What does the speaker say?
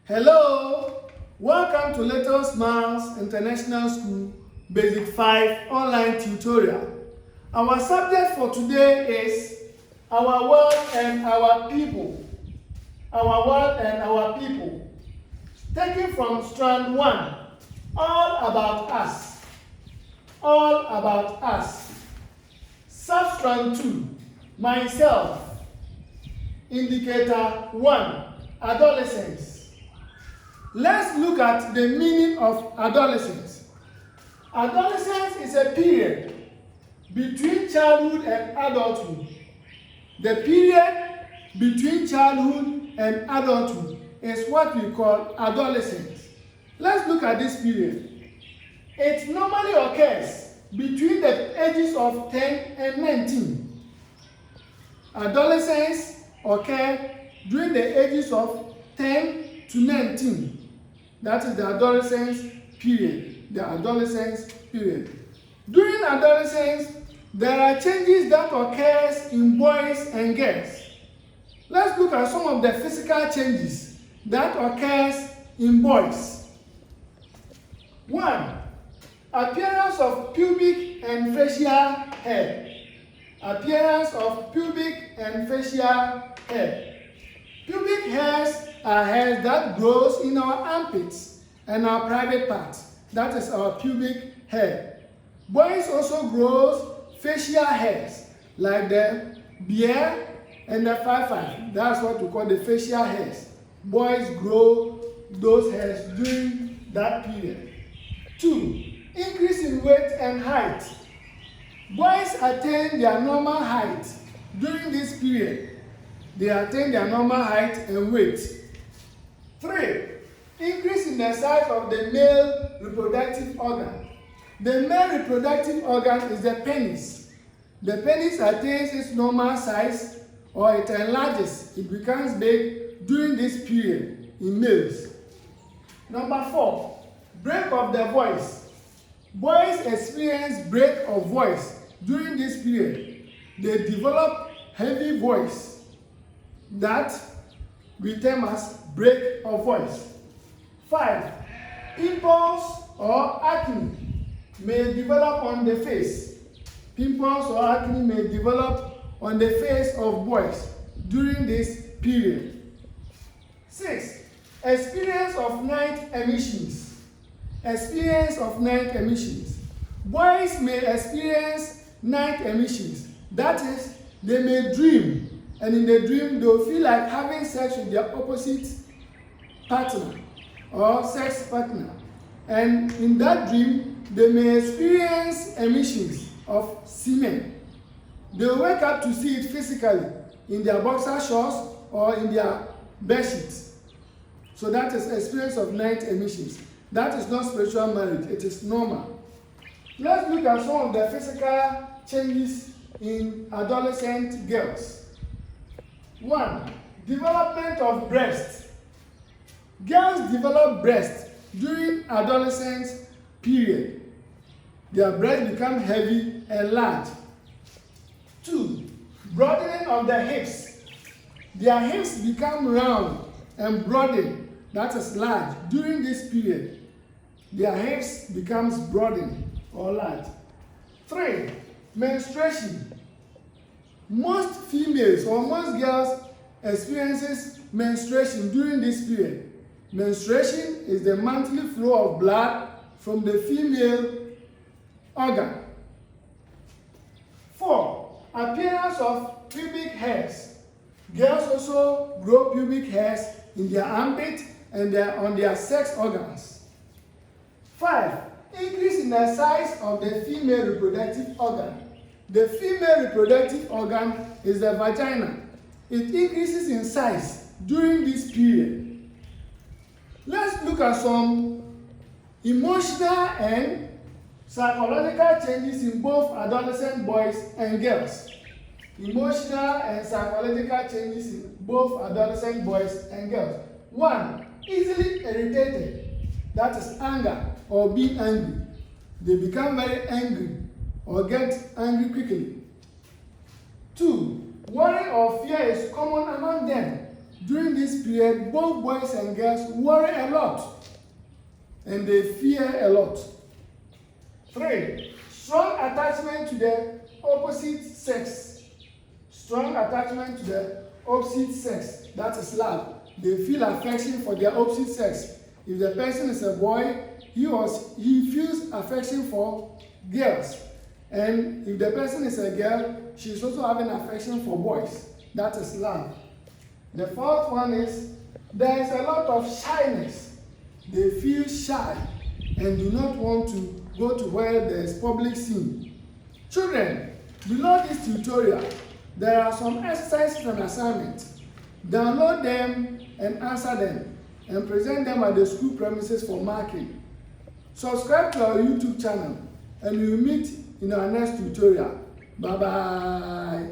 Hello, welcome to Little Smiles International School Basic 5 online tutorial. Our subject for today is our world and our people. Our world and our people. Taken from strand 1, all about us. All about us. Substrand 2, myself. Indicator 1, adolescence. Let's look at the meaning of adolescence. Adolescence is a period between childhood and adulthood. The period between childhood and adulthood is what we call adolescence. Let's look at this period. It normally occurs between the ages of 10 and 19. Adolescence occurs during the ages of 10 to 19. That is the adolescence period. The adolescence period. During adolescence, there are changes that occurs in boys and girls. Let's look at some of the physical changes that occurs in boys. 1. Appearance of pubic and facial hair. Appearance of pubic and facial hair. Pubic hairs are hairs that grows in our armpits and our private parts. That is our pubic hair. Boys also grows facial hairs like the beard and the 5'5". That's what we call the facial hairs. Boys grow those hairs during that period. 2. Increase in weight and height. Boys attain their normal height during this period. They attain their normal height and weight. 3. Increase in the size of the male reproductive organ. The male reproductive organ is the penis. The penis attains its normal size or it enlarges, it becomes big during this period in males. Number 4. Break of the voice. Boys experience break of voice during this period. They develop heavy voice that we term as break of voice. 5. Pimples or acne may develop on the face. Pimples or acne may develop on the face of boys during this period. 6. Experience of night emissions. Experience of night emissions. Boys may experience night emissions. That is, they may dream, and in the dream they will feel like having sex with their opposite partner or sex partner. And in that dream, they may experience emissions of semen. They will wake up to see it physically in their boxer shorts or in their bed sheets. So that is experience of night emissions. That is not spiritual marriage, it is normal. Let's look at some of the physical changes in adolescent girls. 1. Development of breast. Girls develop breast during adolescence period. Their breasts become heavy and large. 2. Broadening of the hips. Their hips become round and broadened, that is large, during this period. Their hips becomes broadened or large. 3. Menstruation. Most females or most girls experiences menstruation during this period. Menstruation is the monthly flow of blood from the female organ. 4. Appearance of pubic hairs. Girls also grow pubic hairs in their armpit and on their sex organs. 5. Increase in the size of the female reproductive organ. The female reproductive organ is the vagina. It increases in size during this period. Let's look at some emotional and psychological changes in both adolescent boys and girls. Emotional and psychological changes in both adolescent boys and girls. 1. Easily irritated. That is anger or being angry. They become very angry or get angry quickly. 2. Worry or fear is common among them. During this period, both boys and girls worry a lot and they fear a lot. 3. Strong attachment to the opposite sex. Strong attachment to the opposite sex. That is love. They feel affection for their opposite sex. If the person is a boy, he feels affection for girls. And if the person is a girl, she's also having affection for boys. That is love. The 4th one is there is a lot of shyness. They feel shy and do not want to go to where there is public scene. Children, below this tutorial, there are some exercises and assignments. Download them and answer them and present them at the school premises for marking. Subscribe to our YouTube channel and we will meet in our next tutorial. Bye bye.